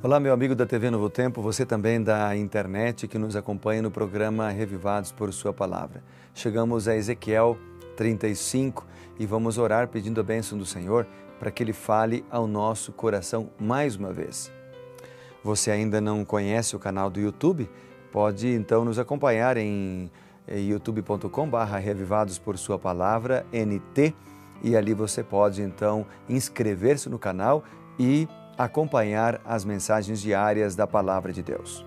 Olá, meu amigo da TV Novo Tempo, você também da internet que nos acompanha no programa Revivados por Sua Palavra. Chegamos a Ezequiel 35 e vamos orar pedindo a bênção do Senhor para que Ele fale ao nosso coração mais uma vez. Você ainda não conhece o canal do YouTube? Pode então nos acompanhar em youtube.com/Revivados por Sua Palavra, NT, e ali você pode então inscrever-se no canal e acompanhar as mensagens diárias da Palavra de Deus.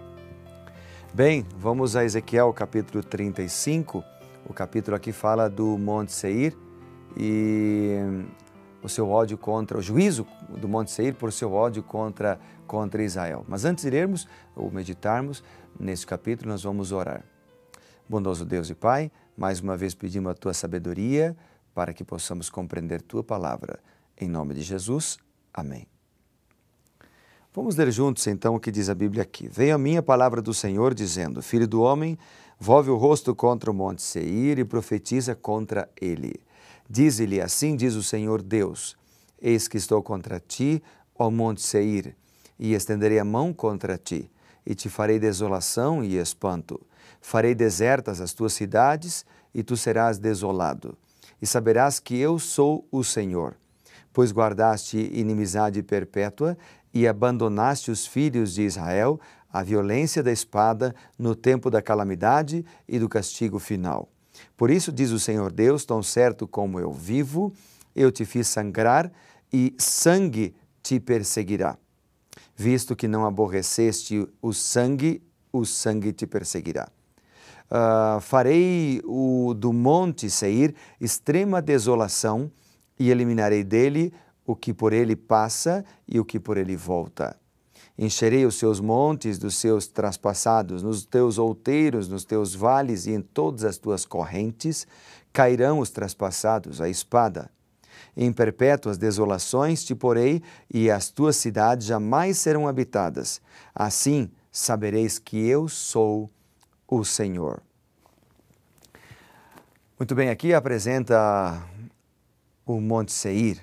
Bem, vamos a Ezequiel capítulo 35, o capítulo aqui fala do Monte Seir e o seu ódio contra, o juízo do Monte Seir por seu ódio contra Israel. Mas antes de lermos ou meditarmos nesse capítulo, nós vamos orar. Bondoso Deus e Pai, mais uma vez pedimos a Tua sabedoria para que possamos compreender Tua Palavra. Em nome de Jesus, amém. Vamos ler juntos então o que diz a Bíblia aqui. Veio a mim a palavra do Senhor dizendo: Filho do homem, volve o rosto contra o monte Seir e profetiza contra ele. Dize-lhe, assim diz o Senhor Deus: Eis que estou contra ti, ó monte Seir, e estenderei a mão contra ti, e te farei desolação e espanto. Farei desertas as tuas cidades, e tu serás desolado. E saberás que eu sou o Senhor, pois guardaste inimizade perpétua e abandonaste os filhos de Israel à violência da espada no tempo da calamidade e do castigo final. Por isso, diz o Senhor Deus, tão certo como eu vivo, eu te fiz sangrar e sangue te perseguirá. Visto que não aborreceste o sangue te perseguirá. Farei do monte Seir extrema desolação e eliminarei dele o que por ele passa e o que por ele volta. Encherei os seus montes dos seus traspassados, nos teus outeiros, nos teus vales e em todas as tuas correntes cairão os traspassados, a espada. Em perpétuas desolações te porei e as tuas cidades jamais serão habitadas. Assim sabereis que eu sou o Senhor. Muito bem, aqui apresenta o Monte Seir.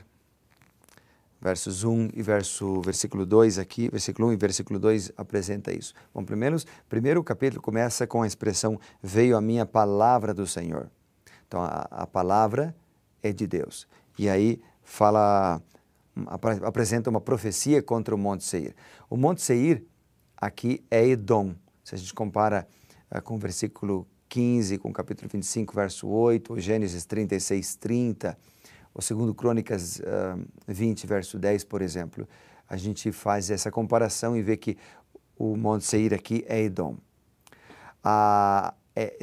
Versos 1 e versículo 2 aqui, versículo 1 e versículo 2 apresenta isso. Bom, primeiro o capítulo começa com a expressão, veio a minha palavra do Senhor. Então, a palavra é de Deus. E aí apresenta uma profecia contra o Monte Seir. O Monte Seir aqui é Edom. Se a gente compara com o versículo 15, com o capítulo 25, verso 8, ou Gênesis 36, 30, ou segundo Crônicas 20, verso 10, por exemplo, a gente faz essa comparação e vê que o Monte Seir aqui é Edom.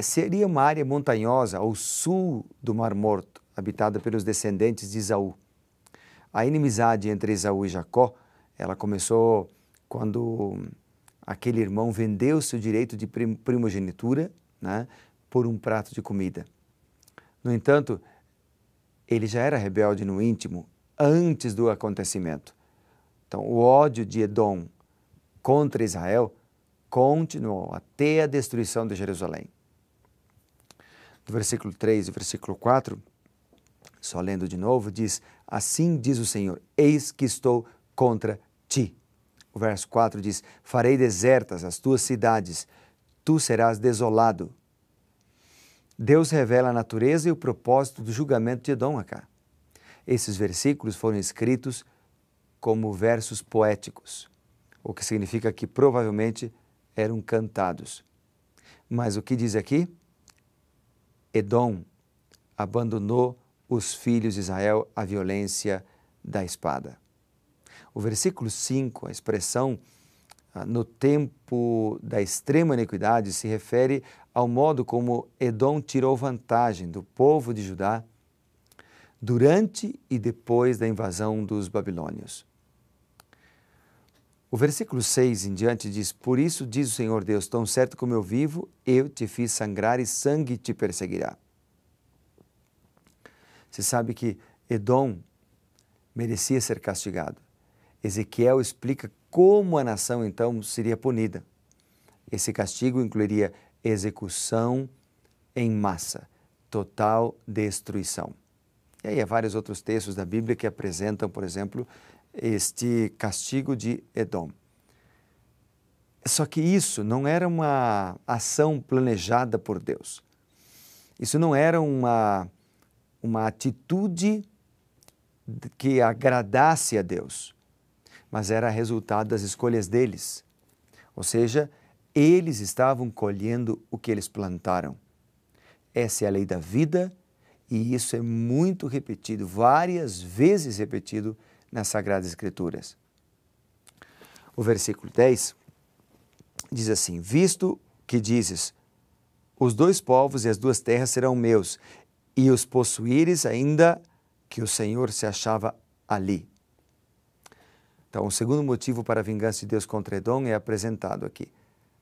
Seria uma área montanhosa ao sul do Mar Morto, habitada pelos descendentes de Esaú. A inimizade entre Esaú e Jacó, ela começou quando aquele irmão vendeu seu direito de primogenitura, né, por um prato de comida. No entanto, ele já era rebelde no íntimo antes do acontecimento. Então, o ódio de Edom contra Israel continuou até a destruição de Jerusalém. Do versículo 3 e versículo 4, só lendo de novo, diz, assim diz o Senhor, eis que estou contra ti. O verso 4 diz, farei desertas as tuas cidades, tu serás desolado. Deus revela a natureza e o propósito do julgamento de Edom acá. Esses versículos foram escritos como versos poéticos, o que significa que provavelmente eram cantados. Mas o que diz aqui? Edom abandonou os filhos de Israel à violência da espada. O versículo 5, a expressão no tempo da extrema iniquidade, se refere ao modo como Edom tirou vantagem do povo de Judá durante e depois da invasão dos babilônios. O versículo 6 em diante diz, por isso diz o Senhor Deus, tão certo como eu vivo, eu te fiz sangrar e sangue te perseguirá. Você sabe que Edom merecia ser castigado. Ezequiel explica como a nação então seria punida. Esse castigo incluiria execução em massa, total destruição. E aí há vários outros textos da Bíblia que apresentam, por exemplo, este castigo de Edom. Só que isso não era uma ação planejada por Deus. Isso não era uma atitude que agradasse a Deus, mas era resultado das escolhas deles. Ou seja, eles estavam colhendo o que eles plantaram. Essa é a lei da vida e isso é muito repetido, várias vezes repetido nas Sagradas Escrituras. O versículo 10 diz assim: visto que dizes, os 2 povos e as 2 terras serão meus, e os possuíres ainda que o Senhor se achava ali. Então, o segundo motivo para a vingança de Deus contra Edom é apresentado aqui.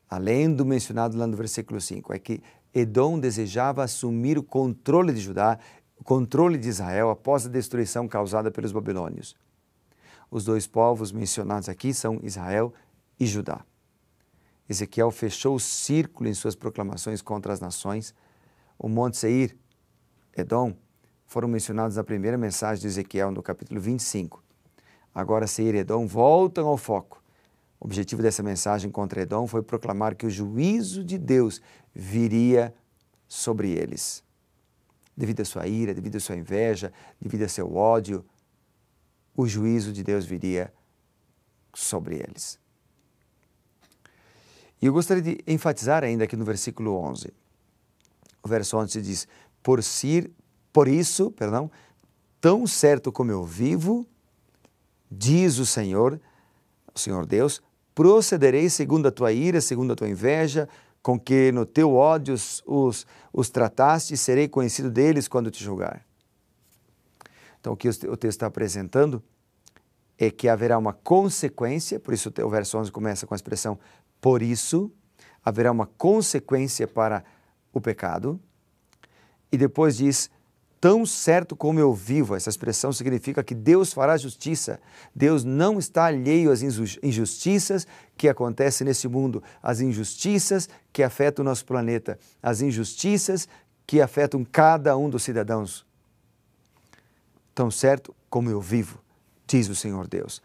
Além do mencionado lá no versículo 5, é que Edom desejava assumir o controle de Judá, o controle de Israel após a destruição causada pelos babilônios. Os 2 povos mencionados aqui são Israel e Judá. Ezequiel fechou o círculo em suas proclamações contra as nações. O Monte Seir, Edom, foram mencionados na primeira mensagem de Ezequiel, no capítulo 25. Agora Seir e Edom voltam ao foco. O objetivo dessa mensagem contra Edom foi proclamar que o juízo de Deus viria sobre eles. Devido à sua ira, devido à sua inveja, devido a seu ódio, o juízo de Deus viria sobre eles. E eu gostaria de enfatizar ainda aqui no versículo 11. O verso 11 diz: por isso, tão certo como eu vivo, diz o Senhor Deus, procederei segundo a tua ira, segundo a tua inveja, com que no teu ódio os trataste, e serei conhecido deles quando te julgar. Então, o que o texto está apresentando é que haverá uma consequência, por isso o verso 11 começa com a expressão por isso, haverá uma consequência para o pecado, e depois diz, tão certo como eu vivo. Essa expressão significa que Deus fará justiça. Deus não está alheio às injustiças que acontecem nesse mundo, às injustiças que afetam o nosso planeta, às injustiças que afetam cada um dos cidadãos. Tão certo como eu vivo, diz o Senhor Deus.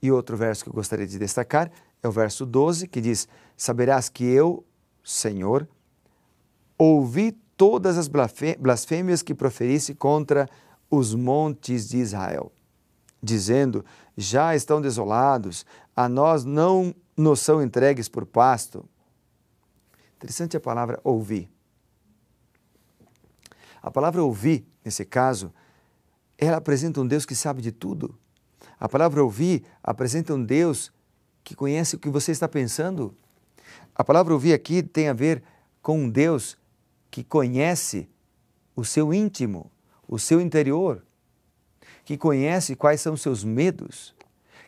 E outro verso que eu gostaria de destacar é o verso 12, que diz, saberás que eu, Senhor, ouvi todas as blasfêmias que proferisse contra os montes de Israel, dizendo, já estão desolados, a nós não nos são entregues por pasto. Interessante a palavra ouvir. A palavra ouvir, nesse caso, ela apresenta um Deus que sabe de tudo. A palavra ouvir apresenta um Deus que conhece o que você está pensando. A palavra ouvir aqui tem a ver com um Deus que conhece o seu íntimo, o seu interior, que conhece quais são os seus medos,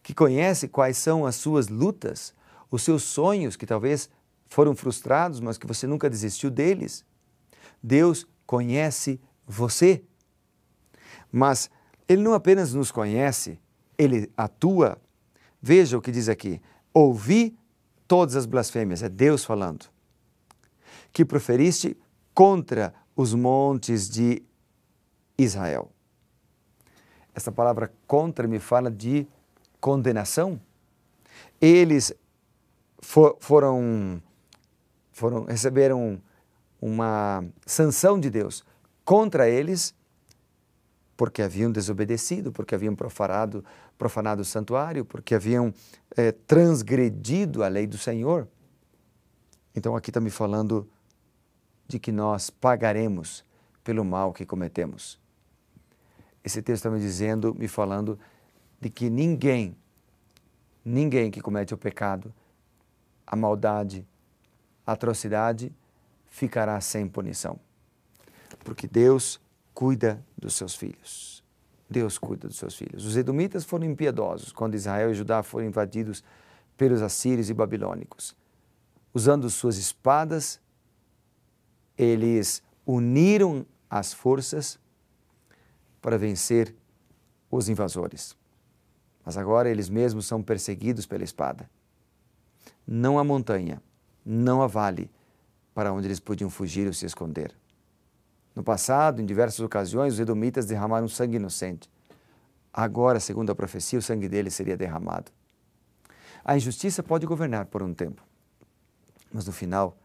que conhece quais são as suas lutas, os seus sonhos que talvez foram frustrados, mas que você nunca desistiu deles. Deus conhece você. Mas Ele não apenas nos conhece, Ele atua. Veja o que diz aqui, ouvi todas as blasfêmias, é Deus falando, que proferiste contra os montes de Israel. Essa palavra contra me fala de condenação. Eles receberam uma sanção de Deus contra eles porque haviam desobedecido, porque haviam profanado o santuário, porque haviam transgredido a lei do Senhor. Então aqui está me falando de que nós pagaremos pelo mal que cometemos. Esse texto está me falando de que ninguém que comete o pecado, a maldade, a atrocidade, ficará sem punição. Porque Deus cuida dos seus filhos. Deus cuida dos seus filhos. Os edomitas foram impiedosos quando Israel e Judá foram invadidos pelos assírios e babilônicos. Usando suas espadas, eles uniram as forças para vencer os invasores. Mas agora eles mesmos são perseguidos pela espada. Não há montanha, não há vale para onde eles podiam fugir ou se esconder. No passado, em diversas ocasiões, os edomitas derramaram sangue inocente. Agora, segundo a profecia, o sangue deles seria derramado. A injustiça pode governar por um tempo, mas no final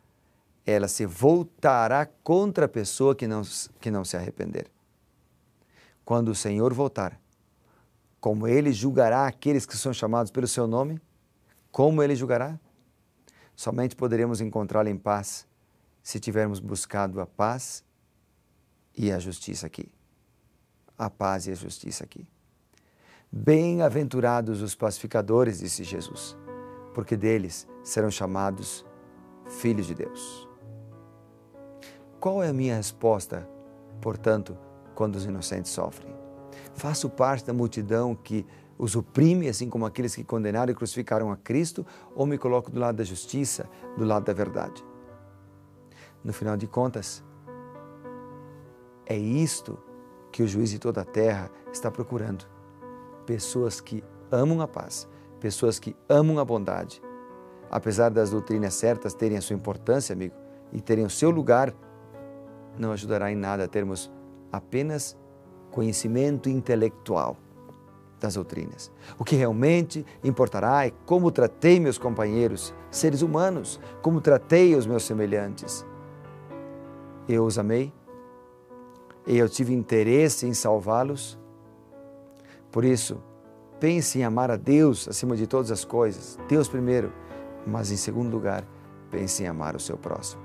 ela se voltará contra a pessoa que não se arrepender. Quando o Senhor voltar, como Ele julgará aqueles que são chamados pelo seu nome? Como Ele julgará? Somente poderemos encontrá-lo em paz se tivermos buscado a paz e a justiça aqui. A paz e a justiça aqui. Bem-aventurados os pacificadores, disse Jesus, porque deles serão chamados filhos de Deus. Qual é a minha resposta, portanto, quando os inocentes sofrem? Faço parte da multidão que os oprime, assim como aqueles que condenaram e crucificaram a Cristo, ou me coloco do lado da justiça, do lado da verdade? No final de contas, é isto que o juiz de toda a terra está procurando. Pessoas que amam a paz, pessoas que amam a bondade. Apesar das doutrinas certas terem a sua importância, amigo, e terem o seu lugar, não ajudará em nada termos apenas conhecimento intelectual das doutrinas. O que realmente importará é como tratei meus companheiros, seres humanos, como tratei os meus semelhantes. Eu os amei, e eu tive interesse em salvá-los. Por isso, pense em amar a Deus acima de todas as coisas, Deus primeiro, mas em segundo lugar, pense em amar o seu próximo.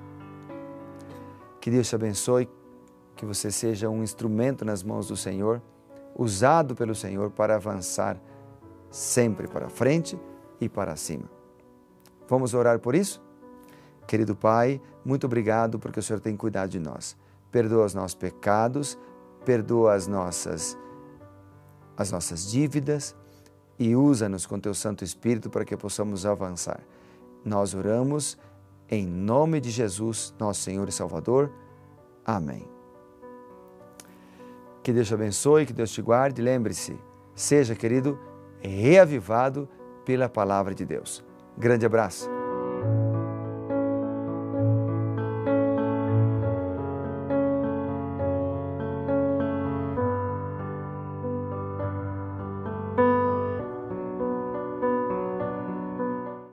Que Deus te abençoe, que você seja um instrumento nas mãos do Senhor, usado pelo Senhor para avançar sempre para frente e para cima. Vamos orar por isso? Querido Pai, muito obrigado porque o Senhor tem cuidado de nós. Perdoa os nossos pecados, perdoa as nossas dívidas e usa-nos com Teu Santo Espírito para que possamos avançar. Nós oramos em nome de Jesus, nosso Senhor e Salvador. Amém. Que Deus te abençoe, que Deus te guarde. Lembre-se, seja, querido, reavivado pela palavra de Deus. Grande abraço.